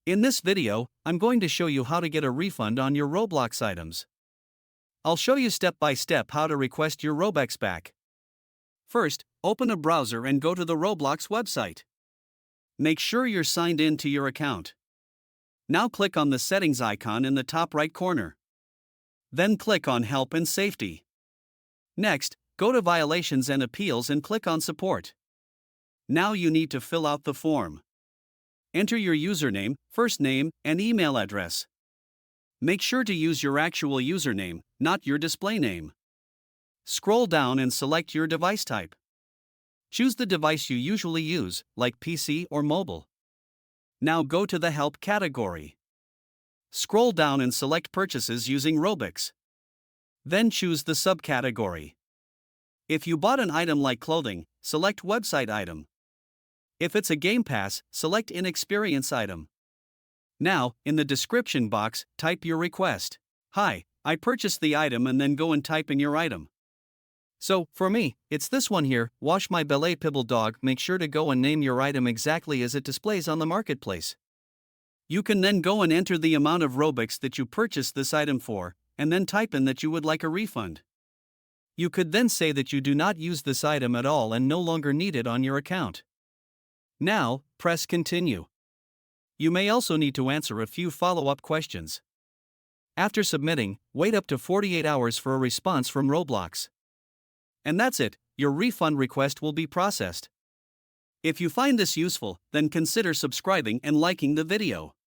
In this video, I'm going to show you how to get a refund on your Roblox items. I'll show you step by step how to request your Robux back. First, open a browser and go to the Roblox website. Make sure you're signed in to your account. Now click on the settings icon in the top right corner. Then click on Help and Safety. Next, go to Violations and Appeals and click on Support. Now you need to fill out the form. Enter your username, first name, and email address. Make sure to use your actual username, not your display name. Scroll down and select your device type. Choose the device you usually use, like PC or mobile. Now go to the Help category. Scroll down and select Purchases using Robux. Then choose the subcategory. If you bought an item like clothing, select Website item. If it's a Game Pass, select Inexperience item. Now, in the description box, type your request. Hi, I purchased the item, and then go and type in your item. So, for me, it's this one here, Wash My Belay Pibble Dog. Make sure to go and name your item exactly as it displays on the marketplace. You can then go and enter the amount of Robux that you purchased this item for, and then type in that you would like a refund. You could then say that you do not use this item at all and no longer need it on your account. Now, press Continue. You may also need to answer a few follow-up questions. After submitting, wait up to 48 hours for a response from Roblox. And that's it, your refund request will be processed. If you find this useful, then consider subscribing and liking the video.